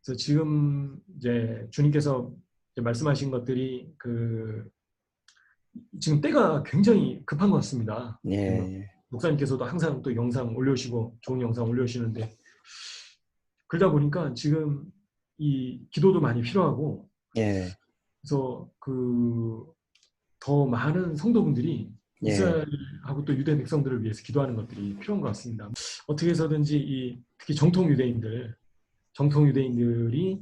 그래서 지금 이제 주님께서 이제 말씀하신 것들이 지금 때가 굉장히 급한 것 같습니다. 지금 예, 목사님께서도 항상 또 영상 올려주시고 좋은 영상 올려주시는데 그러다 보니까 지금 이 기도도 많이 필요하고 예, 그래서 더 많은 성도분들이 예, 이스라엘하고 또 유대 백성들을 위해서 기도하는 것들이 필요한 것 같습니다. 어떻게 해서든지 특히 정통 유대인들이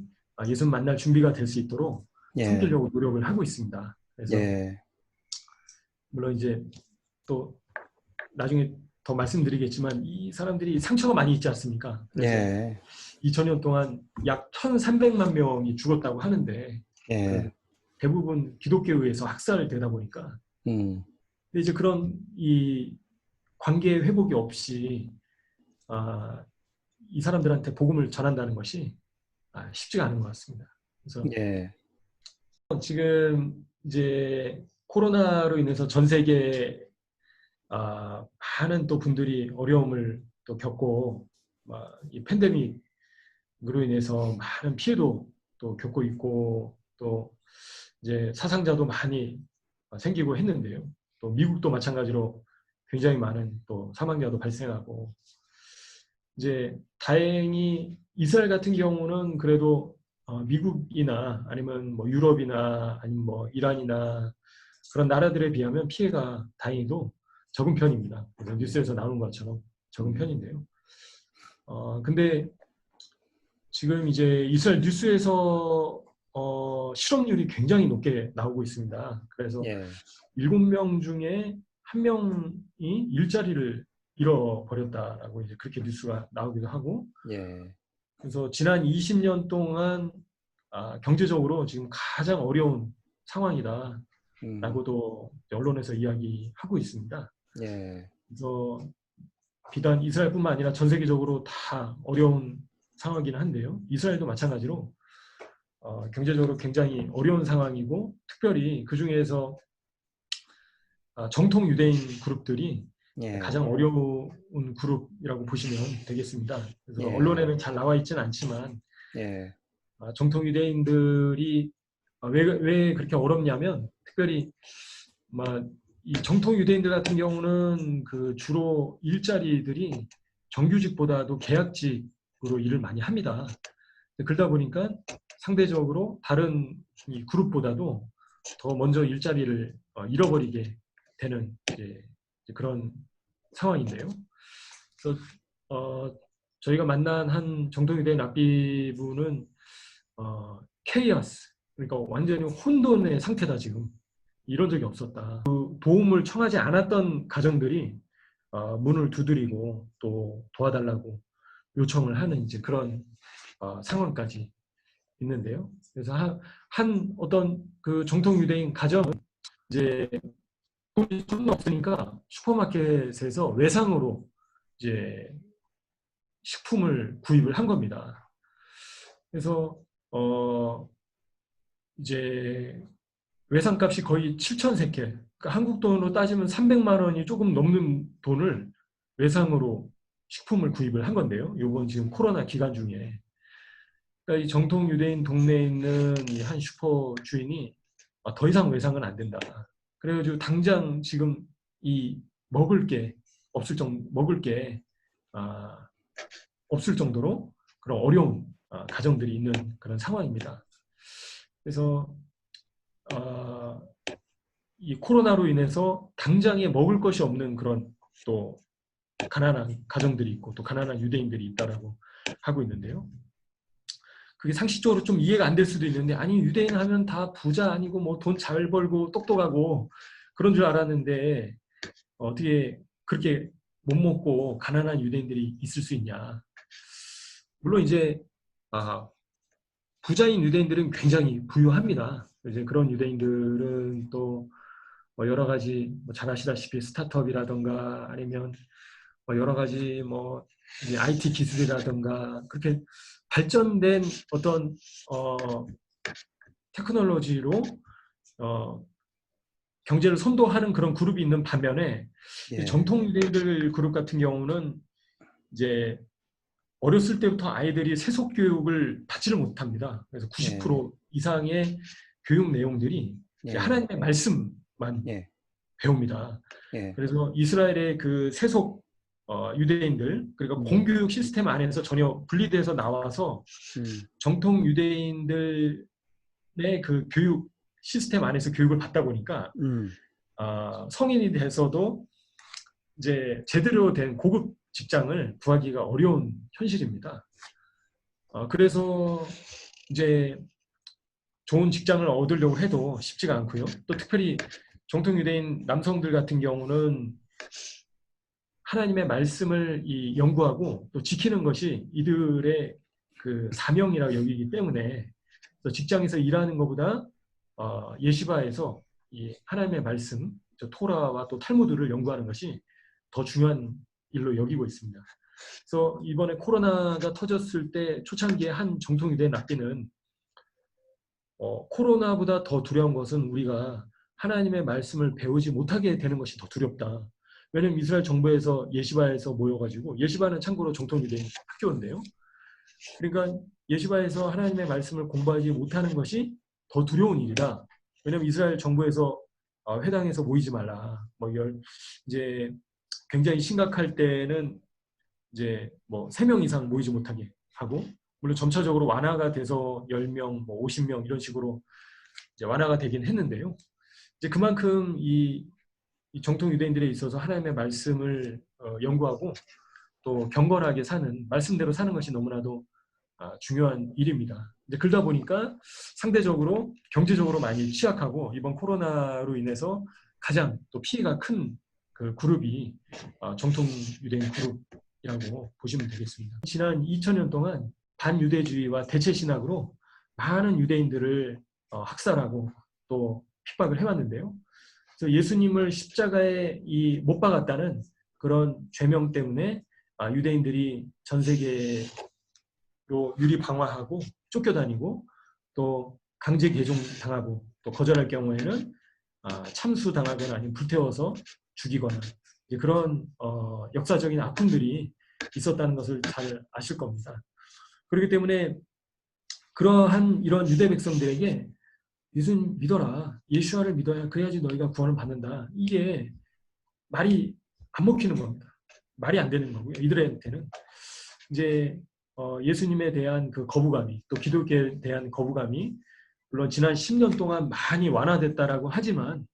예수 만날 준비가 될 수 있도록 예, 섬기려고 노력을 하고 있습니다. 그래서 예, 물론 이제 또 나중에 더 말씀드리겠지만 이 사람들이 상처가 많이 있지 않습니까? 그래서 예, 2000년 동안 약 1300만 명이 죽었다고 하는데 그 예, 대부분 기독교에 의해서 학살되다 보니까 음, 근데 이제 그런 이 관계 회복이 없이 아, 이 사람들한테 복음을 전한다는 것이 쉽지가 않은 것 같습니다. 그래서 예, 지금 이제 코로나로 인해서 전 세계 많은 또 분들이 어려움을 또 겪고 이 팬데믹으로 인해서 많은 피해도 또 겪고 있고 또 이제 사상자도 많이 생기고 했는데요. 또 미국도 마찬가지로 굉장히 많은 또 사망자도 발생하고 이제 다행히 이스라엘 같은 경우는 그래도 미국이나 아니면 뭐 유럽이나 아니면 뭐 이란이나 그런 나라들에 비하면 피해가 다행히도 적은 편입니다. 그래서 뉴스에서 나오는 것처럼 적은 편인데요. 근데 지금 이제 이스라엘 뉴스에서 실업률이 굉장히 높게 나오고 있습니다. 그래서 예, 7명 중에 1명이 일자리를 잃어버렸다라고 이제 그렇게 뉴스가 나오기도 하고 예, 그래서 지난 20년 동안 경제적으로 지금 가장 어려운 음, 상황이다라고도 언론에서 이야기하고 있습니다. 예, 그래서 비단 이스라엘뿐만 아니라 전 세계적으로 다 어려운 상황이긴 한데요. 이스라엘도 마찬가지로 경제적으로 굉장히 어려운 상황이고 특별히 그 중에서 정통 유대인 그룹들이 예, 가장 어려운 그룹이라고 보시면 되겠습니다. 그래서 예, 언론에는 잘 나와 있지는 않지만 예, 정통 유대인들이 왜 그렇게 어렵냐면 특별히 이 정통 유대인들 같은 경우는 주로 일자리들이 정규직보다도 계약직으로 일을 많이 합니다. 그러다 보니까 상대적으로 다른 이 그룹보다도 더 먼저 일자리를 잃어버리게 되는 이제 그런 상황인데요. 그래서 저희가 만난 한 정통유대인 랍비분은 케이아스 그러니까 완전히 혼돈의 상태다 지금 이런 적이 없었다. 도움을 청하지 않았던 가정들이 문을 두드리고 또 도와달라고 요청을 하는 이제 그런 상황까지 있는데요. 그래서 한 어떤 그 정통 유대인 가정은 이제 돈이 좀 없으니까 슈퍼마켓에서 외상으로 이제 식품을 구입을 한 겁니다. 그래서 이제 외상값이 거의 7,000세켈. 그러니까 한국 돈으로 따지면 300만 원이 조금 넘는 돈을 외상으로 식품을 구입을 한 건데요. 요번 지금 코로나 기간 중에. 그러니까 이 정통 유대인 동네에 있는 이 한 슈퍼 주인이 더 이상 외상은 안 된다. 그래가지고 당장 지금 이 먹을 게 아, 없을 정도로 그런 어려운 가정들이 있는 그런 상황입니다. 그래서 어, 이 코로나로 인해서 당장에 먹을 것이 없는 그런 또 가난한 가정들이 있고 또 가난한 유대인들이 있다라고 하고 있는데요. 그게 상식적으로 좀 이해가 안 될 수도 있는데 아니 유대인 하면 다 부자 아니고 뭐 돈 잘 벌고 똑똑하고 그런 줄 알았는데 어떻게 그렇게 못 먹고 가난한 유대인들이 있을 수 있냐. 물론 이제 부자인 유대인들은 굉장히 부유합니다. 이제 그런 유대인들은 또 여러 가지 잘 아시다시피 스타트업이라든가 아니면 여러 가지 이제 IT 기술이라든가 그렇게 발전된 어떤 테크놀로지로 어, 경제를 선도하는 그런 그룹이 있는 반면에 예, 정통 유대인들 그룹 같은 경우는 이제 어렸을 때부터 아이들이 세속 교육을 받지를 못합니다. 그래서 예, 90% 이상의 교육 내용들이 이제 예, 하나님의 말씀만 예, 배웁니다. 예, 그래서 이스라엘의 그 세속 유대인들, 그러니까 예, 공교육 시스템 안에서 전혀 분리돼서 나와서 음, 정통 유대인들의 그 교육 시스템 안에서 교육을 받다 보니까 음, 성인이 돼서도 이제 제대로 된 고급 직장을 구하기가 어려운 현실입니다. 그래서 이제 좋은 직장을 얻으려고 해도 쉽지가 않고요. 또 특별히 정통 유대인 남성들 같은 경우는 하나님의 말씀을 연구하고 또 지키는 것이 이들의 그 사명이라고 여기기 때문에 직장에서 일하는 것보다 예시바에서 이 하나님의 말씀, 토라와 또 탈무드를 연구하는 것이 더 중요한 일로 여기고 있습니다. 그래서 이번에 코로나가 터졌을 때 초창기에 한 정통 유대인 랍비는 코로나보다 더 두려운 것은 우리가 하나님의 말씀을 배우지 못하게 되는 것이 더 두렵다. 왜냐하면 이스라엘 정부에서 예시바에서 모여가지고, 예시바는 참고로 정통 유대인 학교인데요. 그러니까 예시바에서 하나님의 말씀을 공부하지 못하는 것이 더 두려운 일이다. 왜냐하면 이스라엘 정부에서 회당에서 모이지 말라. 이제 굉장히 심각할 때는 이제 3명 이상 모이지 못하게 하고, 물론 점차적으로 완화가 돼서 10명, 50명 이런 식으로 이제 완화가 되긴 했는데요. 이제 그만큼 이 정통 유대인들에 있어서 하나님의 말씀을 연구하고 또 경건하게 사는, 말씀대로 사는 것이 너무나도 중요한 일입니다. 이제 그러다 보니까 상대적으로 경제적으로 많이 취약하고 이번 코로나로 인해서 가장 또 피해가 큰 그 그룹이 정통 유대인 그룹이라고 보시면 되겠습니다. 지난 2000년 동안 반유대주의와 대체신학으로 많은 유대인들을 학살하고 또 핍박을 해왔는데요. 그래서 예수님을 십자가에 못 박았다는 그런 죄명 때문에 유대인들이 전 세계로 유리방화하고 쫓겨다니고 또 강제 개종 당하고 또 거절할 경우에는 참수당하거나 아니면 불태워서 죽이거나 그런 역사적인 아픔들이 있었다는 것을 잘 아실 겁니다. 그렇기 때문에 그러한 이런 유대 백성들에게 예수님 믿어라. 예수와를 믿어야 그래야지 너희가 구원을 받는다. 이게 말이 안 먹히는 겁니다. 말이 안 되는 거고요. 이들한테는 이제 예수님에 대한 그 거부감이 또 기독교에 대한 거부감이 물론 지난 10년 동안 많이 완화됐다라고 하지만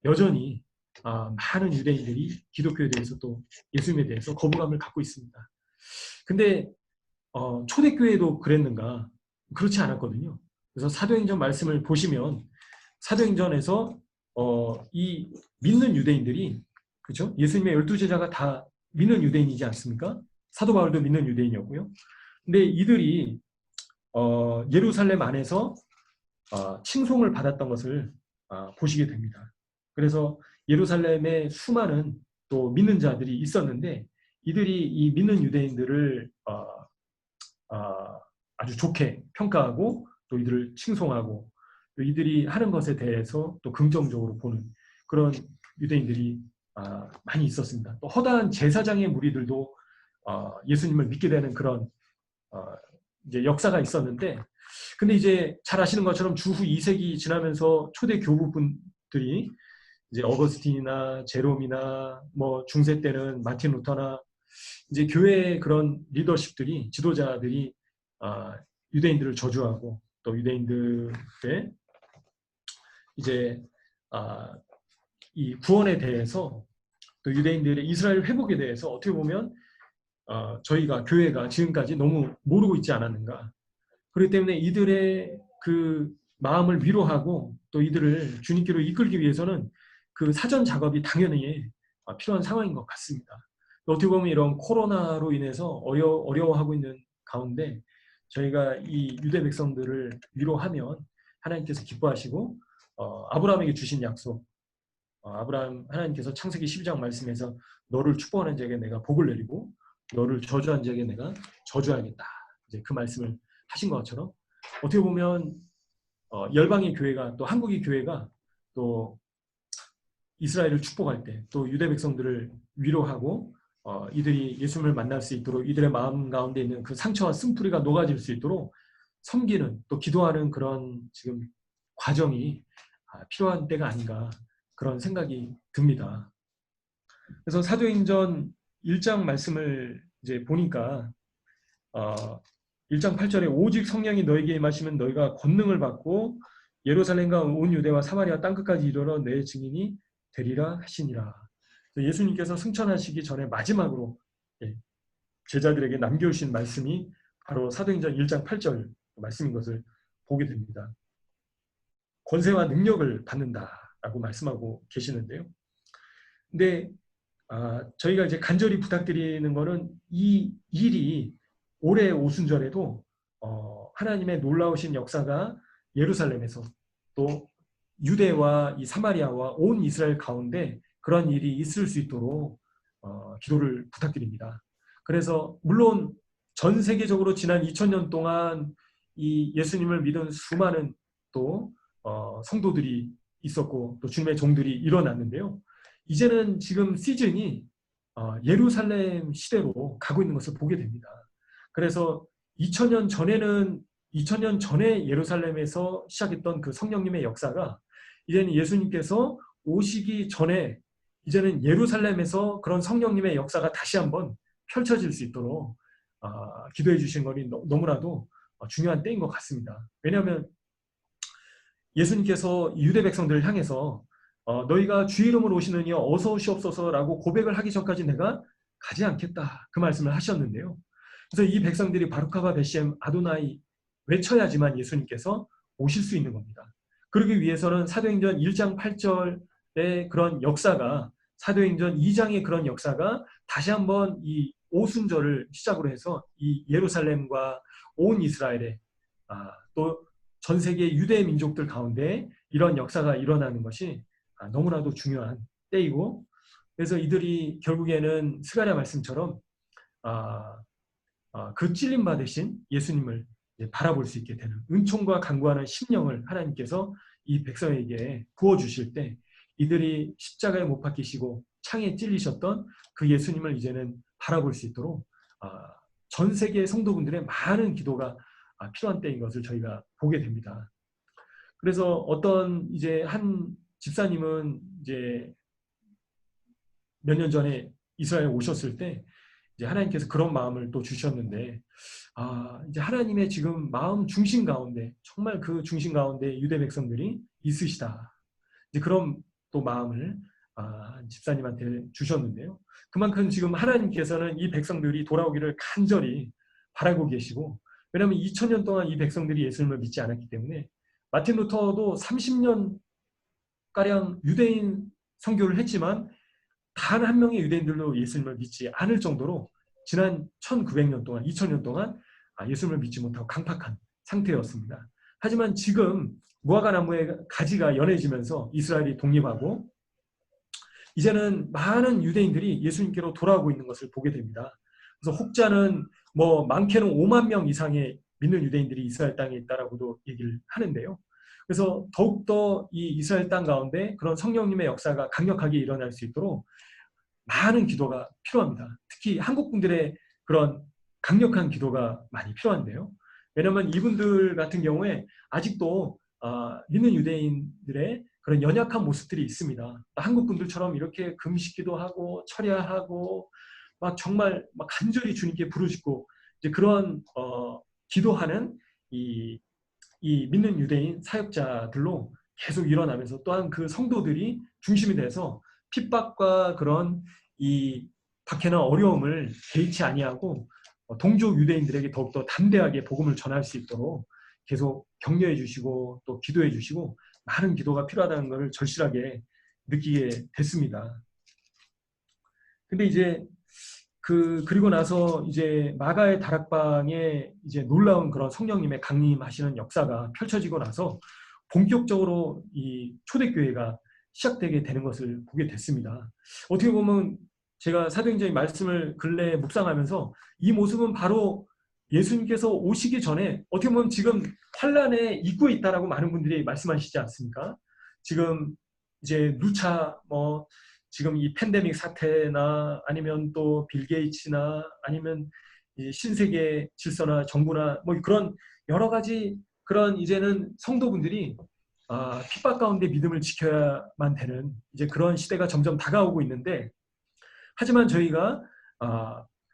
여전히 많은 유대인들이 기독교에 대해서 또 예수님에 대해서 거부감을 갖고 있습니다. 근데 초대교회도 그랬는가? 그렇지 않았거든요. 그래서 사도행전 말씀을 보시면 사도행전에서 이 믿는 유대인들이 그렇죠? 예수님의 12제자가 다 믿는 유대인이지 않습니까? 사도 바울도 믿는 유대인이었고요. 근데 이들이 예루살렘 안에서 칭송을 받았던 것을 보시게 됩니다. 그래서 예루살렘에 수많은 또 믿는 자들이 있었는데 이들이 이 믿는 유대인들을 아주 좋게 평가하고 또 이들을 칭송하고 또 이들이 하는 것에 대해서 또 긍정적으로 보는 그런 유대인들이 많이 있었습니다. 또 허다한 제사장의 무리들도 예수님을 믿게 되는 그런 이제 역사가 있었는데, 근데 이제 잘 아시는 것처럼 주후 2세기 지나면서 초대 교부분들이 이제 어거스틴이나 제롬이나 중세 때는 마틴 루터나 이제 교회의 그런 리더십들이 지도자들이 유대인들을 저주하고 또 유대인들의 이제 이 구원에 대해서 또 유대인들의 이스라엘 회복에 대해서 어떻게 보면 저희가 교회가 지금까지 너무 모르고 있지 않았는가. 그렇기 때문에 이들의 그 마음을 위로하고 또 이들을 주님께로 이끌기 위해서는 그 사전 작업이 당연히 필요한 상황인 것 같습니다. 어떻게 보면 이런 코로나로 인해서 어려워하고 있는 가운데 저희가 이 유대 백성들을 위로하면 하나님께서 기뻐하시고 아브라함에게 주신 약속, 하나님께서 창세기 12장 말씀에서 너를 축복하는 자에게 내가 복을 내리고 너를 저주한 자에게 내가 저주하겠다. 이제 그 말씀을 하신 것처럼 어떻게 보면 열방의 교회가 또 한국의 교회가 또 이스라엘을 축복할 때 또 유대 백성들을 위로하고 이들이 예수님을 만날 수 있도록 이들의 마음 가운데 있는 그 상처와 쓴뿌리가 녹아질 수 있도록 섬기는 또 기도하는 그런 지금 과정이 필요한 때가 아닌가 그런 생각이 듭니다. 그래서 사도행전 1장 말씀을 이제 보니까 1장 8절에 오직 성령이 너에게 임하시면 너희가 권능을 받고 예루살렘과 온 유대와 사마리아 땅끝까지 이르러 내 증인이 되리라 하시니라. 예수님께서 승천하시기 전에 마지막으로 제자들에게 남겨주신 말씀이 바로 사도행전 1장 8절 말씀인 것을 보게 됩니다. 권세와 능력을 받는다라고 말씀하고 계시는데요. 근데 저희가 이제 간절히 부탁드리는 것은 이 일이 올해 오순절에도 하나님의 놀라우신 역사가 예루살렘에서 또 유대와 이 사마리아와 온 이스라엘 가운데 그런 일이 있을 수 있도록 기도를 부탁드립니다. 그래서 물론 전 세계적으로 지난 2000년 동안 이 예수님을 믿은 수많은 또 성도들이 있었고 또 주님의 종들이 일어났는데요. 이제는 지금 시즌이 예루살렘 시대로 가고 있는 것을 보게 됩니다. 그래서 2000년 전에 예루살렘에서 시작했던 그 성령님의 역사가 이제는 예수님께서 오시기 전에 이제는 예루살렘에서 그런 성령님의 역사가 다시 한번 펼쳐질 수 있도록 기도해 주신 것이 너무나도 중요한 때인 것 같습니다. 왜냐하면 예수님께서 유대 백성들을 향해서 너희가 주 이름으로 오시느니 어서 오시옵소서라고 고백을 하기 전까지 내가 가지 않겠다 그 말씀을 하셨는데요. 그래서 이 백성들이 바루카바 베시엠 아도나이 외쳐야지만 예수님께서 오실 수 있는 겁니다. 그러기 위해서는 사도행전 1장 8절의 그런 역사가 사도행전 2장의 그런 역사가 다시 한번 이 오순절을 시작으로 해서 이 예루살렘과 온 이스라엘에 또 전 세계 유대 민족들 가운데 이런 역사가 일어나는 것이 너무나도 중요한 때이고 그래서 이들이 결국에는 스가랴 말씀처럼 그 찔림 받으신 예수님을 바라볼 수 있게 되는 은총과 간구하는 심령을 하나님께서 이 백성에게 부어주실 때 이들이 십자가에 못 박히시고 창에 찔리셨던 그 예수님을 이제는 바라볼 수 있도록 전 세계 성도분들의 많은 기도가 필요한 때인 것을 저희가 보게 됩니다. 그래서 어떤 이제 한 집사님은 이제 몇 년 전에 이스라엘 오셨을 때 이제 하나님께서 그런 마음을 또 주셨는데 이제 하나님의 지금 마음 중심 가운데 정말 그 중심 가운데 유대 백성들이 있으시다. 이제 그런 또 마음을 집사님한테 주셨는데요. 그만큼 지금 하나님께서는 이 백성들이 돌아오기를 간절히 바라고 계시고 왜냐하면 2000년 동안 이 백성들이 예수님을 믿지 않았기 때문에 마틴 루터도 30년가량 유대인 선교를 했지만 단 한 명의 유대인들도 예수님을 믿지 않을 정도로 지난 1900년 동안 2000년 동안 예수님을 믿지 못하고 강팍한 상태였습니다. 하지만 지금 무화과 나무의 가지가 연해지면서 이스라엘이 독립하고 이제는 많은 유대인들이 예수님께로 돌아오고 있는 것을 보게 됩니다. 그래서 혹자는 많게는 5만 명 이상의 믿는 유대인들이 이스라엘 땅에 있다라고도 얘기를 하는데요. 그래서 더욱더 이 이스라엘 땅 가운데 그런 성령님의 역사가 강력하게 일어날 수 있도록 많은 기도가 필요합니다. 특히 한국 분들의 그런 강력한 기도가 많이 필요한데요. 왜냐하면 이분들 같은 경우에 아직도 믿는 유대인들의 그런 연약한 모습들이 있습니다. 한국 분들처럼 이렇게 금식기도 하고 철야하고 정말 간절히 주님께 부르짖고 이제 그런 기도하는 이 믿는 유대인 사역자들로 계속 일어나면서 또한 그 성도들이 중심이 돼서 핍박과 그런 이 박해나 어려움을 개의치 아니하고 동족 유대인들에게 더욱더 담대하게 복음을 전할 수 있도록 계속 격려해 주시고 또 기도해 주시고 많은 기도가 필요하다는 것을 절실하게 느끼게 됐습니다. 근데 이제 그리고 나서 이제 마가의 다락방에 이제 놀라운 그런 성령님의 강림하시는 역사가 펼쳐지고 나서 본격적으로 이 초대교회가 시작되게 되는 것을 보게 됐습니다. 어떻게 보면 제가 사도행전의 말씀을 근래에 묵상하면서 이 모습은 바로 예수님께서 오시기 전에 어떻게 보면 지금 환란의 입구에 있다라고 많은 분들이 말씀하시지 않습니까? 지금 이제 누차 지금 이 팬데믹 사태나 아니면 또 빌 게이츠나 아니면 이 신세계 질서나 정부나 뭐 그런 여러 가지 그런 이제는 성도분들이 핍박 가운데 믿음을 지켜야만 되는 이제 그런 시대가 점점 다가오고 있는데, 하지만 저희가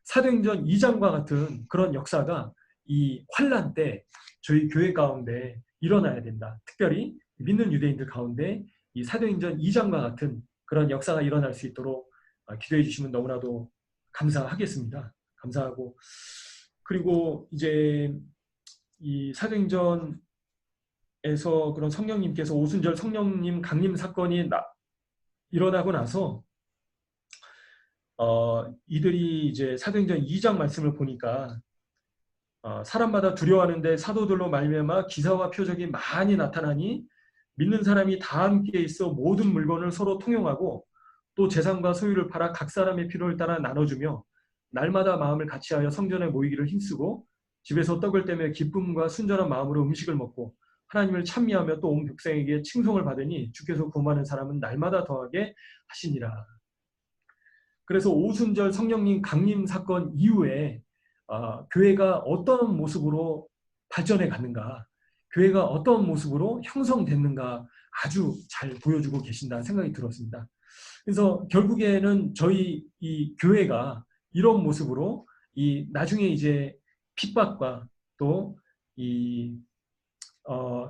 사도행전 2장과 같은 그런 역사가 이 환란 때 저희 교회 가운데 일어나야 된다. 특별히 믿는 유대인들 가운데 이 사도행전 2장과 같은 그런 역사가 일어날 수 있도록 기도해 주시면 너무나도 감사하겠습니다. 감사하고, 그리고 이제 이 사도행전에서 그런 성령님께서 오순절 성령님 강림 사건이 일어나고 나서 이들이 이제 사도행전 2장 말씀을 보니까 사람마다 두려워하는데 사도들로 말미암아 기사와 표적이 많이 나타나니 믿는 사람이 다 함께 있어 모든 물건을 서로 통용하고 또 재산과 소유를 팔아 각 사람의 필요를 따라 나눠주며 날마다 마음을 같이하여 성전에 모이기를 힘쓰고 집에서 떡을 떼며 기쁨과 순전한 마음으로 음식을 먹고 하나님을 찬미하며 또 온 백성에게 칭송을 받으니 주께서 구원하는 사람은 날마다 더하게 하시니라. 그래서 오순절 성령님 강림 사건 이후에 교회가 어떤 모습으로 발전해 갔는가, 교회가 어떤 모습으로 형성됐는가 아주 잘 보여주고 계신다는 생각이 들었습니다. 그래서 결국에는 저희 이 교회가 이런 모습으로 이 나중에 이제 핍박과 또 이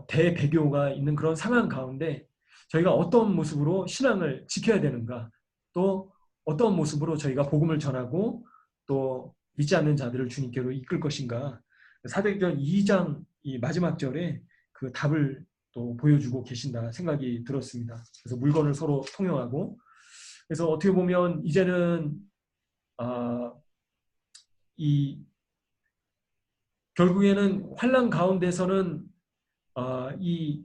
대배교가 있는 그런 상황 가운데 저희가 어떤 모습으로 신앙을 지켜야 되는가, 또 어떤 모습으로 저희가 복음을 전하고 또 믿지 않는 자들을 주님께로 이끌 것인가, 사도행전 2장 이 마지막 절에 그 답을 또 보여주고 계신다 생각이 들었습니다. 그래서 물건을 서로 통용하고, 그래서 어떻게 보면 이제는 이 결국에는 환란 가운데서는 이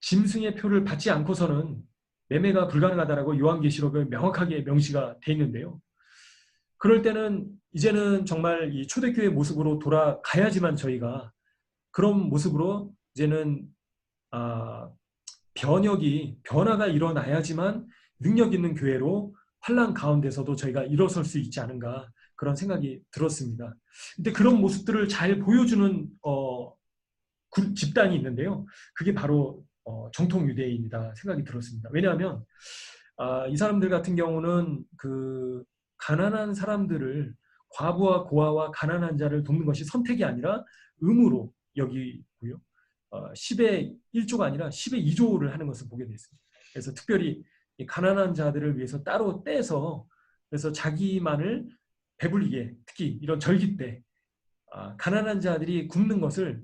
짐승의 표를 받지 않고서는 매매가 불가능하다라고 요한계시록에 명확하게 명시가 돼 있는데요. 그럴 때는 이제는 정말 이 초대교회 모습으로 돌아가야지만 저희가 그런 모습으로 이제는 변화가 일어나야지만 능력 있는 교회로 환란 가운데서도 저희가 일어설 수 있지 않은가 그런 생각이 들었습니다. 근데 그런 모습들을 잘 보여주는 집단이 있는데요. 그게 바로 정통 유대인이다 생각이 들었습니다. 왜냐하면 이 사람들 같은 경우는 그 가난한 사람들을, 과부와 고아와 가난한 자를 돕는 것이 선택이 아니라 의무로 여기고요. 10의 1조가 아니라 10의 2조를 하는 것을 보게 됐습니다. 그래서 특별히 이 가난한 자들을 위해서 따로 떼서, 그래서 자기만을 배불리게, 특히 이런 절기 때 가난한 자들이 굶는 것을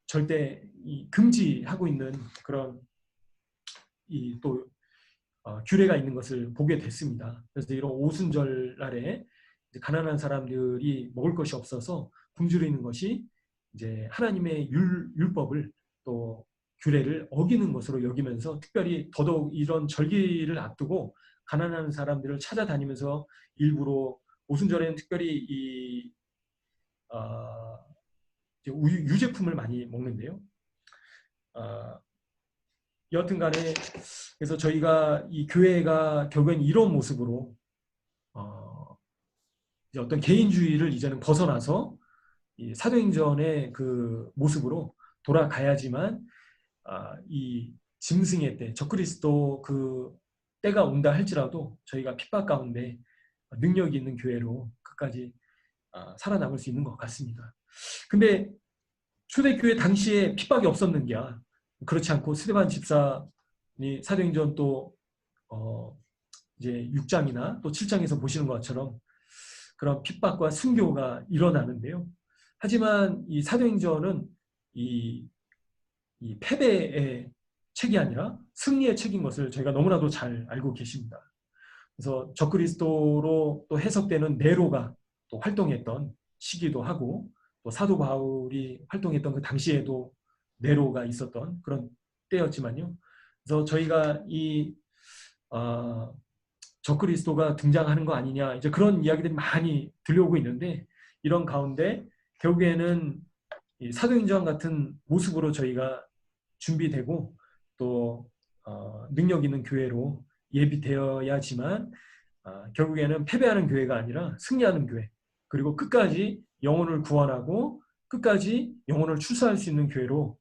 절대 금지하고 있는 그런 또 규례가 있는 것을 보게 됐습니다. 그래서 이런 오순절 날에 가난한 사람들이 먹을 것이 없어서 굶주리는 것이 이제 하나님의 율법을 또 규례를 어기는 것으로 여기면서 특별히 더더욱 이런 절기를 앞두고 가난한 사람들을 찾아다니면서 일부러 오순절에는 특별히 이 유제품을 많이 먹는데요. 여하튼간에 그래서 저희가 이 교회가 결국엔 이런 모습으로 이제 어떤 개인주의를 이제는 벗어나서 이 사도행전의 그 모습으로 돌아가야지만 이 짐승의 때, 적그리스도 그 때가 온다 할지라도 저희가 핍박 가운데 능력이 있는 교회로 끝까지 살아남을 수 있는 것 같습니다. 근데 초대교회 당시에 핍박이 없었는가? 그렇지 않고 스데반 집사니 사도행전 또 이제 6장이나 또 7장에서 보시는 것처럼 그런 핍박과 순교가 일어나는데요. 하지만 이 사도행전은 이 패배의 책이 아니라 승리의 책인 것을 저희가 너무나도 잘 알고 계십니다. 그래서 적그리스도로 또 해석되는 네로가 또 활동했던 시기도 하고, 또 사도 바울이 활동했던 그 당시에도 네로가 있었던 그런 때였지만요. 그래서 저희가 이 적그리스도가 등장하는 거 아니냐, 이제 그런 이야기들이 많이 들려오고 있는데, 이런 가운데 결국에는 이 사도행전 같은 모습으로 저희가 준비되고 또 능력 있는 교회로 예비되어야지만 결국에는 패배하는 교회가 아니라 승리하는 교회, 그리고 끝까지 영혼을 구원하고 끝까지 영혼을 출사할 수 있는 교회로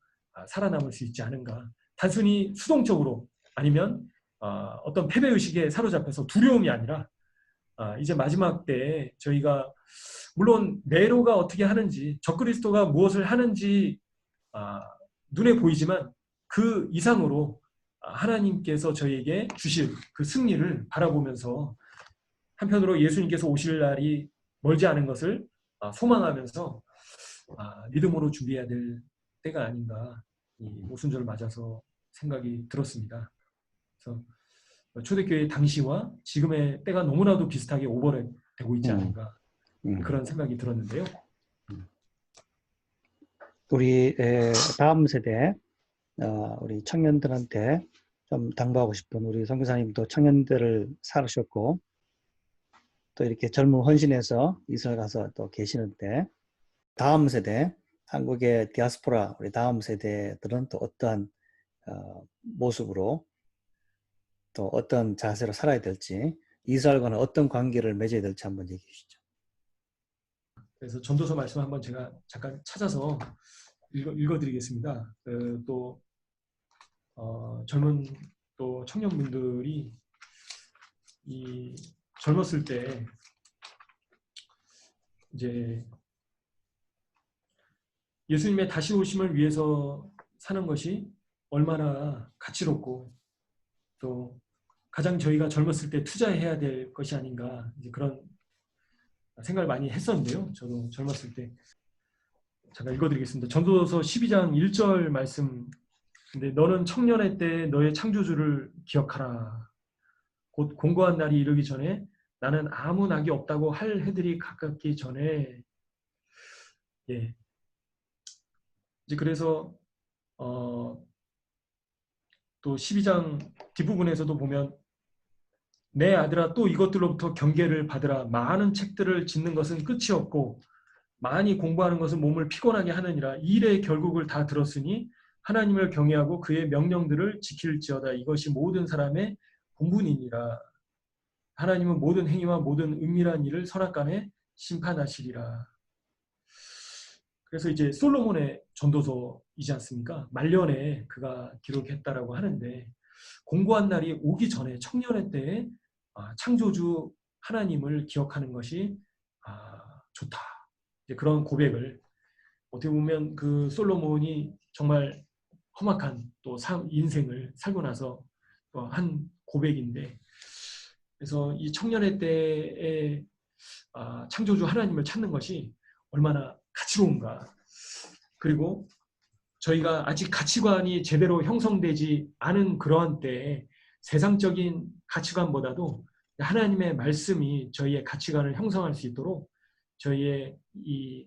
살아남을 수 있지 않은가. 단순히 수동적으로 아니면 어떤 패배의식에 사로잡혀서 두려움이 아니라 이제 마지막 때에 저희가 물론 네로가 어떻게 하는지 적그리스도가 무엇을 하는지 눈에 보이지만 그 이상으로 하나님께서 저희에게 주실 그 승리를 바라보면서 한편으로 예수님께서 오실 날이 멀지 않은 것을 소망하면서 믿음으로 준비해야 될 때가 아닌가 이 오순절을 맞아서 생각이 들었습니다. 그래서 초대교회 당시와 지금의 때가 너무나도 비슷하게 오버랩되고 있지 않은가 그런 생각이 들었는데요. 우리 다음 세대 우리 청년들한테 좀 당부하고 싶은, 우리 선교사님도 청년들을 살으셨고 또 이렇게 젊은 헌신해서 이스라엘 가서 또 계시는데, 다음 세대 한국의 디아스포라 우리 다음 세대들은 또 어떠한 모습으로 또 어떤 자세로 살아야 될지, 이스라엘과는 어떤 관계를 맺어야 될지 한번 얘기해 주시죠. 그래서 전도서 말씀 한번 제가 잠깐 찾아서 읽어드리겠습니다. 또 젊은 또 청년분들이 이 젊었을 때 이제 예수님의 다시 오심을 위해서 사는 것이 얼마나 가치롭고 또 가장 저희가 젊었을 때 투자해야 될 것이 아닌가, 이제 그런 생각을 많이 했었는데요. 저도 젊었을 때 잠깐 읽어드리겠습니다. 전도서 12장 1절 말씀. 근데 너는 청년의 때 너의 창조주를 기억하라. 곧 공고한 날이 이르기 전에 나는 아무 낙이 없다고 할 해들이 가깝기 전에. 예. 이제 그래서 또 12장 뒷부분에서도 보면 내 아들아 또 이것들로부터 경계를 받으라. 많은 책들을 짓는 것은 끝이 없고 많이 공부하는 것은 몸을 피곤하게 하느니라. 이 일의 결국을 다 들었으니 하나님을 경외하고 그의 명령들을 지킬지어다. 이것이 모든 사람의 본분이니라. 하나님은 모든 행위와 모든 은밀한 일을 선악간에 심판하시리라. 그래서 이제 솔로몬의 전도서이지 않습니까? 말년에 그가 기록했다라고 하는데, 공고한 날이 오기 전에 청년의 때에 창조주 하나님을 기억하는 것이 좋다. 이제 그런 고백을, 어떻게 보면 그 솔로몬이 정말 험악한 또 인생을 살고 나서 한 고백인데, 그래서 이 청년의 때에 창조주 하나님을 찾는 것이 얼마나 가치로운가. 그리고 저희가 아직 가치관이 제대로 형성되지 않은 그러한 때에 세상적인 가치관보다도 하나님의 말씀이 저희의 가치관을 형성할 수 있도록 저희의 이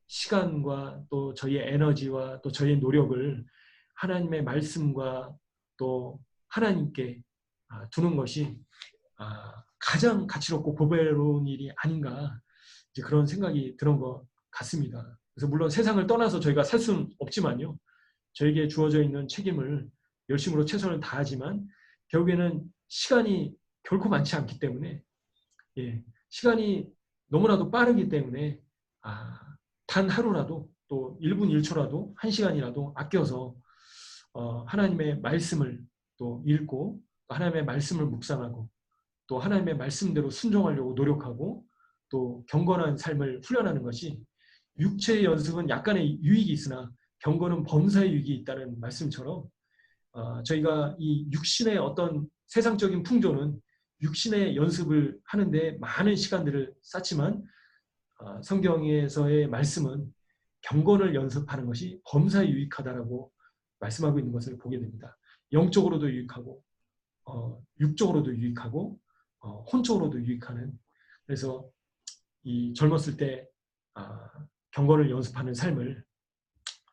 시간과 또 저희의 에너지와 또 저희의 노력을 하나님의 말씀과 또 하나님께 두는 것이 가장 가치롭고 보배로운 일이 아닌가, 이제 그런 생각이 드는 것 같습니다. 그래서 물론 세상을 떠나서 저희가 살 수는 없지만요, 저에게 주어져 있는 책임을 열심으로 최선을 다하지만 결국에는 시간이 결코 많지 않기 때문에, 시간이 너무나도 빠르기 때문에 단 하루라도 또 1분 1초라도 1시간이라도 아껴서 하나님의 말씀을 또 읽고 또 하나님의 말씀을 묵상하고 또 하나님의 말씀대로 순종하려고 노력하고 또 경건한 삶을 훈련하는 것이, 육체의 연습은 약간의 유익이 있으나 경건은 범사의 유익이 있다는 말씀처럼 저희가 이 육신의 어떤 세상적인 풍조는 육신의 연습을 하는데 많은 시간들을 쌓지만 성경에서의 말씀은 경건을 연습하는 것이 범사에 유익하다라고 말씀하고 있는 것을 보게 됩니다. 영적으로도 유익하고 육적으로도 유익하고 혼적으로도 유익하는, 그래서 이 젊었을 때 경건을 연습하는 삶을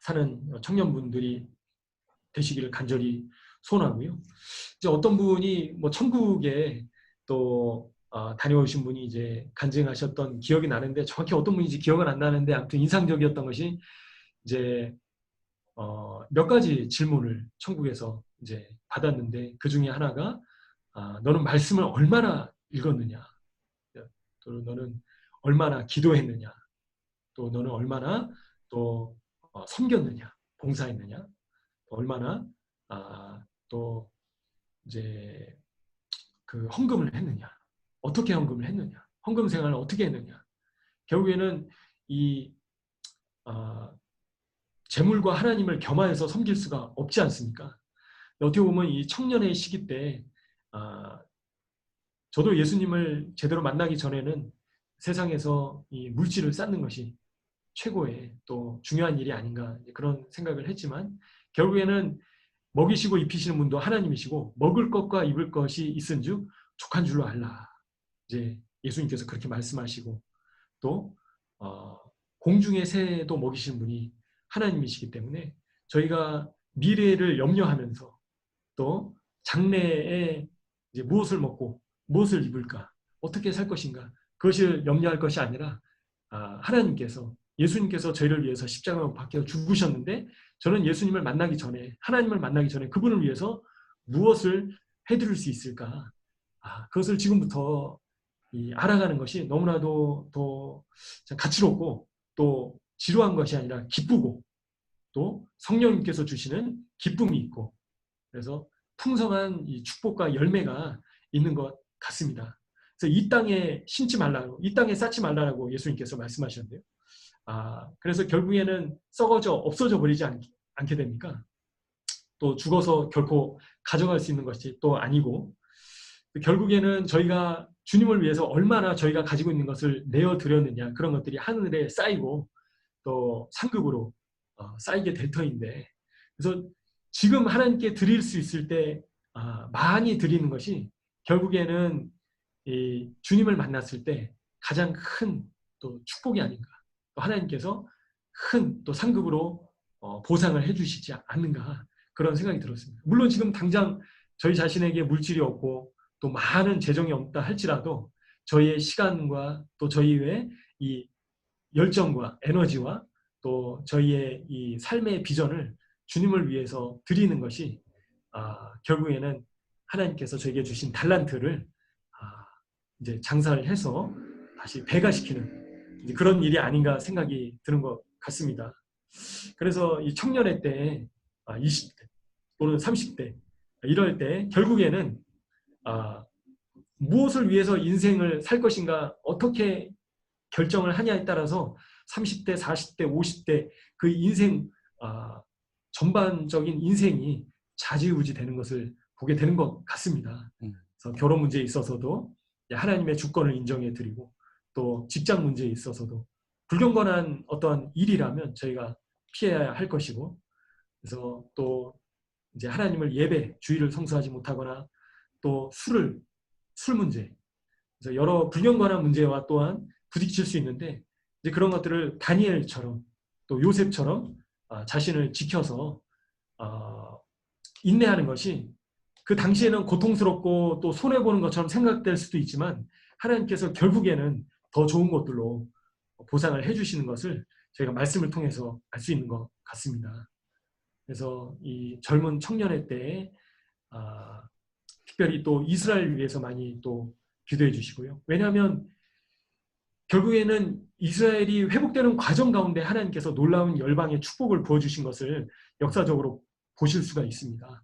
사는 청년분들이 되시기를 간절히 소원하고요. 이제 어떤 분이 뭐 천국에 또 다녀오신 분이 이제 간증하셨던 기억이 나는데, 정확히 어떤 분인지 기억은 안 나는데 아무튼 인상적이었던 것이 이제 몇 가지 질문을 천국에서 이제 받았는데, 그 중에 하나가 너는 말씀을 얼마나 읽었느냐, 또 너는 얼마나 기도했느냐, 또 너는 얼마나 또 섬겼느냐, 봉사했느냐, 얼마나 또 이제 그 헌금을 했느냐, 어떻게 헌금을 했느냐, 헌금 생활을 어떻게 했느냐. 결국에는 이 재물과 하나님을 겸하여서 섬길 수가 없지 않습니까? 어떻게 보면 이 청년의 시기 때 저도 예수님을 제대로 만나기 전에는 세상에서 이 물질을 쌓는 것이 최고의 또 중요한 일이 아닌가 그런 생각을 했지만 결국에는 먹이시고 입히시는 분도 하나님이시고 먹을 것과 입을 것이 있은즉 족한 줄로 알라. 이제 예수님께서 그렇게 말씀하시고 또 공중의 새도 먹이시는 분이 하나님이시기 때문에 저희가 미래를 염려하면서 또 장래에 이제 무엇을 먹고 무엇을 입을까 어떻게 살 것인가 그것을 염려할 것이 아니라 하나님께서 예수님께서 저희를 위해서 십자가에 박혀 죽으셨는데 저는 예수님을 만나기 전에 하나님을 만나기 전에 그분을 위해서 무엇을 해드릴 수 있을까 그것을 지금부터 알아가는 것이 너무나도 더 가치롭고 또 지루한 것이 아니라 기쁘고 또 성령님께서 주시는 기쁨이 있고 그래서 풍성한 이 축복과 열매가 있는 것 같습니다. 그래서 이 땅에 심지 말라고, 이 땅에 쌓지 말라고 예수님께서 말씀하셨는데요. 그래서 결국에는 썩어져 없어져 버리지 않게 됩니까? 또 죽어서 결코 가져갈 수 있는 것이 또 아니고 결국에는 저희가 주님을 위해서 얼마나 저희가 가지고 있는 것을 내어드렸느냐 그런 것들이 하늘에 쌓이고 또 상급으로 쌓이게 될 터인데 그래서 지금 하나님께 드릴 수 있을 때 많이 드리는 것이 결국에는 이 주님을 만났을 때 가장 큰 또 축복이 아닌가 또 하나님께서 큰 또 상급으로 보상을 해주시지 않는가 그런 생각이 들었습니다. 물론 지금 당장 저희 자신에게 물질이 없고 또 많은 재정이 없다 할지라도 저희의 시간과 또 저희의 이 열정과 에너지와 또 저희의 이 삶의 비전을 주님을 위해서 드리는 것이 결국에는 하나님께서 저에게 주신 달란트를 이제 장사를 해서 다시 배가시키는 이제 그런 일이 아닌가 생각이 드는 것 같습니다. 그래서 이 청년의 때 20대 또는 30대 이럴 때 결국에는 무엇을 위해서 인생을 살 것인가 어떻게 결정을 하냐에 따라서 30대, 40대, 50대 그 인생 전반적인 인생이 좌지우지 되는 것을 보게 되는 것 같습니다. 그래서 결혼 문제에 있어서도 하나님의 주권을 인정해 드리고 또 직장 문제에 있어서도 불경건한 어떠한 일이라면 저희가 피해야 할 것이고 그래서 또 이제 하나님을 예배, 주일을 성수하지 못하거나 또 술 문제 그래서 여러 불경건한 문제와 또한 부딪힐 수 있는데 이제 그런 것들을 다니엘처럼 또 요셉처럼 자신을 지켜서 인내하는 것이 그 당시에는 고통스럽고 또 손해보는 것처럼 생각될 수도 있지만 하나님께서 결국에는 더 좋은 것들로 보상을 해주시는 것을 저희가 말씀을 통해서 알 수 있는 것 같습니다. 그래서 이 젊은 청년의 때에 특별히 또 이스라엘을 위해서 많이 또 기도해 주시고요. 왜냐하면 결국에는 이스라엘이 회복되는 과정 가운데 하나님께서 놀라운 열방의 축복을 부어주신 것을 역사적으로 보실 수가 있습니다.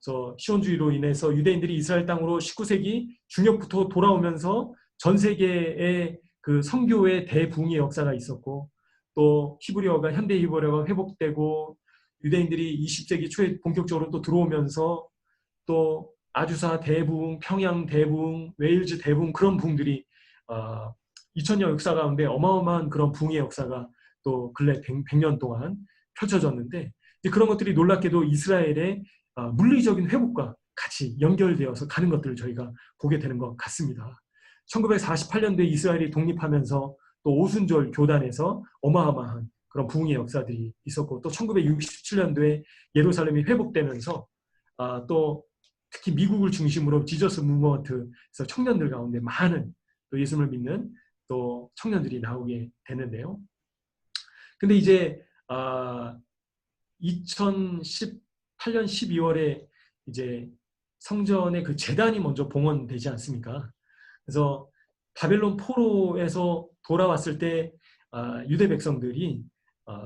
그래서 시온주의로 인해서 유대인들이 이스라엘 땅으로 19세기 중엽부터 돌아오면서 전 세계의 그 선교의 대붕의 역사가 있었고 또 히브리어가 현대 히브리어가 회복되고 유대인들이 20세기 초에 본격적으로 또 들어오면서 또 아주사 대붕, 평양 대붕, 웨일즈 대붕 그런 붕들이 2000년 역사 가운데 어마어마한 그런 붕의 역사가 또 근래 100년 동안 펼쳐졌는데 그런 것들이 놀랍게도 이스라엘의 물리적인 회복과 같이 연결되어서 가는 것들을 저희가 보게 되는 것 같습니다. 1948년도에 이스라엘이 독립하면서 또 오순절 교단에서 어마어마한 그런 부흥의 역사들이 있었고 또 1967년도에 예루살렘이 회복되면서 또 특히 미국을 중심으로 지저스 무브먼트에서 청년들 가운데 많은 또 예수님을 믿는 또 청년들이 나오게 되는데요. 근데 이제 2018년 12월에 이제 성전의 그 제단이 먼저 봉헌되지 않습니까? 그래서 바벨론 포로에서 돌아왔을 때 유대 백성들이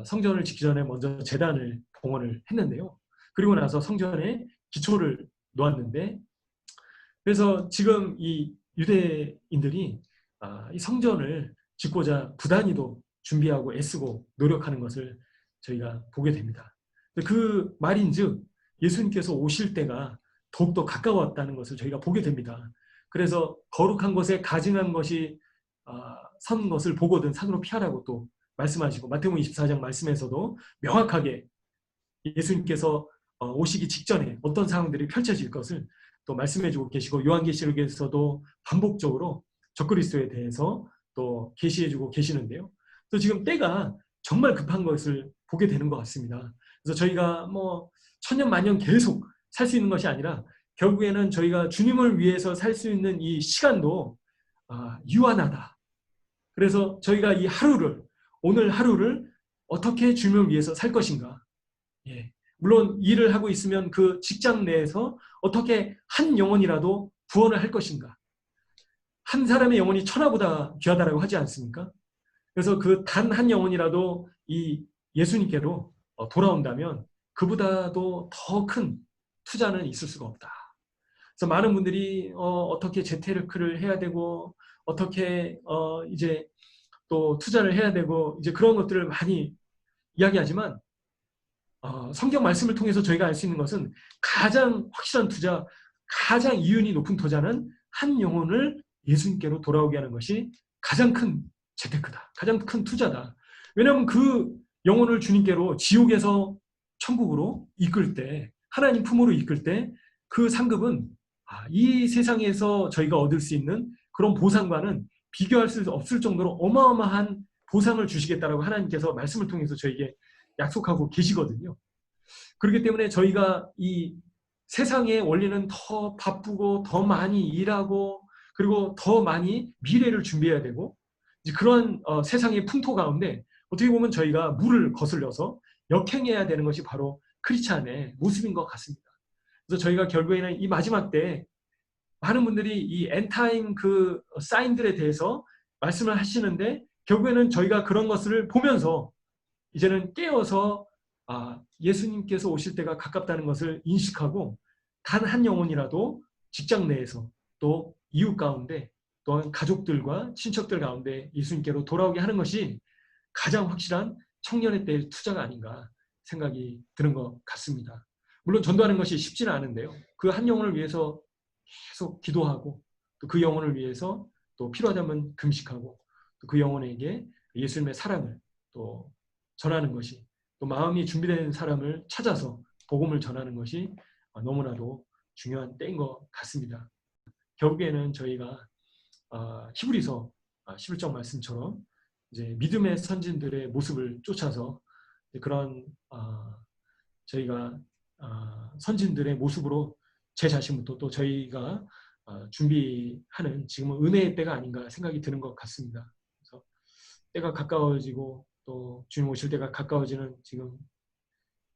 성전을 짓기 전에 먼저 제단을 봉헌을 했는데요. 그리고 나서 성전에 기초를 놓았는데, 그래서 지금 이 유대인들이 이 성전을 짓고자 부단히도 준비하고 애쓰고 노력하는 것을 저희가 보게 됩니다. 그 말인즉 예수님께서 오실 때가 더욱더 가까웠다는 것을 저희가 보게 됩니다. 그래서 거룩한 것에 가증한 것이 선 것을 보거든 산으로 피하라고 또 말씀하시고, 마태복음 24장 말씀에서도 명확하게 예수님께서 오시기 직전에 어떤 상황들이 펼쳐질 것을 또 말씀해주고 계시고, 요한계시록에서도 반복적으로 적그리스도에 대해서 또 계시해주고 계시는데요. 또 지금 때가 정말 급한 것을 보게 되는 것 같습니다. 그래서 저희가 뭐 천년 만년 계속 살 수 있는 것이 아니라 결국에는 저희가 주님을 위해서 살 수 있는 이 시간도 유한하다. 그래서 저희가 이 하루를, 오늘 하루를 어떻게 주님을 위해서 살 것인가. 예. 물론 일을 하고 있으면 그 직장 내에서 어떻게 한 영혼이라도 구원을 할 것인가. 한 사람의 영혼이 천하보다 귀하다라고 하지 않습니까? 그래서 그 단 한 영혼이라도 이 예수님께로 돌아온다면 그보다도 더 큰 투자는 있을 수가 없다. 그래서 많은 분들이 어떻게 재테크를 해야 되고 어떻게 이제 또 투자를 해야 되고 이제 그런 것들을 많이 이야기하지만 성경 말씀을 통해서 저희가 알 수 있는 것은 가장 확실한 투자, 가장 이윤이 높은 투자는 한 영혼을 예수님께로 돌아오게 하는 것이 가장 큰 재테크다. 가장 큰 투자다. 왜냐하면 그 영혼을 주님께로 지옥에서 천국으로 이끌 때, 하나님 품으로 이끌 때 그 상급은 이 세상에서 저희가 얻을 수 있는 그런 보상과는 비교할 수 없을 정도로 어마어마한 보상을 주시겠다라고 하나님께서 말씀을 통해서 저에게 약속하고 계시거든요. 그렇기 때문에 저희가 이 세상의 원리는 더 바쁘고 더 많이 일하고 그리고 더 많이 미래를 준비해야 되고 이제 그런 세상의 풍토 가운데 어떻게 보면 저희가 물을 거슬려서 역행해야 되는 것이 바로 크리스찬의 모습인 것 같습니다. 그래서 저희가 결국에는 이 마지막 때 많은 분들이 이 엔타임 그 사인들에 대해서 말씀을 하시는데 결국에는 저희가 그런 것을 보면서 이제는 깨어서 예수님께서 오실 때가 가깝다는 것을 인식하고 단 한 영혼이라도 직장 내에서 또 이웃 가운데 또한 가족들과 친척들 가운데 예수님께로 돌아오게 하는 것이 가장 확실한 청년의 때의 투자가 아닌가 생각이 드는 것 같습니다. 물론 전도하는 것이 쉽지는 않은데요. 그 한 영혼을 위해서 계속 기도하고 또 그 영혼을 위해서 또 필요하다면 금식하고 또 그 영혼에게 예수님의 사랑을 또 전하는 것이 또 마음이 준비된 사람을 찾아서 복음을 전하는 것이 너무나도 중요한 때인 것 같습니다. 결국에는 저희가 히브리서 11장 말씀처럼 이제 믿음의 선진들의 모습을 쫓아서 그런 저희가 선진들의 모습으로 제 자신부터 또 저희가 준비하는 지금은 은혜의 때가 아닌가 생각이 드는 것 같습니다. 그래서 때가 가까워지고 또 주님 오실 때가 가까워지는 지금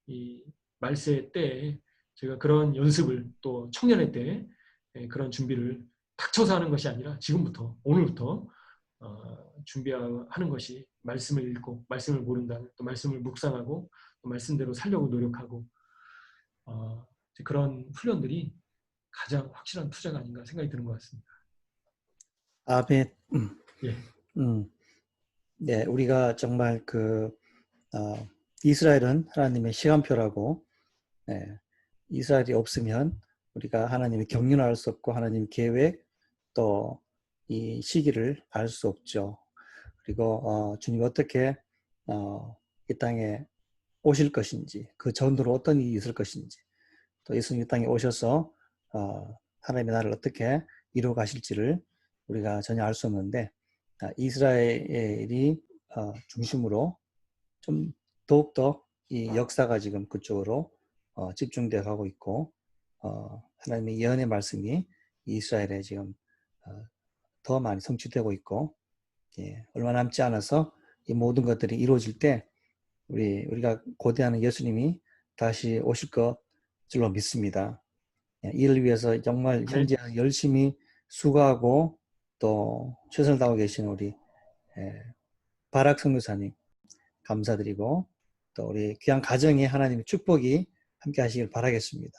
이 말세 때에 저희가 그런 연습을 또 청년의 때에 그런 준비를 닥쳐서 하는 것이 아니라 지금부터 오늘부터 준비하는 것이 말씀을 읽고 말씀을 모른다는 또 말씀을 묵상하고 또 말씀대로 살려고 노력하고 그런 훈련들이 가장 확실한 투자가 아닌가 생각이 드는 것 같습니다. 아멘. 예. 네, 우리가 정말 이스라엘은 하나님의 시간표라고, 이스라엘이 없으면 우리가 하나님의 경륜을 알 수 없고 하나님 계획 또 이 시기를 알 수 없죠. 그리고 주님이 어떻게 이 땅에 오실 것인지, 그 전후로 어떤 일이 있을 것인지, 또 예수님이 이 땅에 오셔서 하나님의 나라를 어떻게 이루어 가실지를 우리가 전혀 알 수 없는데, 이스라엘이 중심으로 좀 더욱더 이 역사가 지금 그쪽으로 집중되어 가고 있고, 하나님의 예언의 말씀이 이스라엘에 지금 더 많이 성취되고 있고, 얼마 남지 않아서 이 모든 것들이 이루어질 때 우리가 고대하는 예수님이 다시 오실 것으로 믿습니다. 이를 위해서 정말 네. 현재 열심히 수고하고 또 최선을 다하고 계신 우리 바락 선교사님 감사드리고 또 우리 귀한 가정에 하나님의 축복이 함께 하시길 바라겠습니다.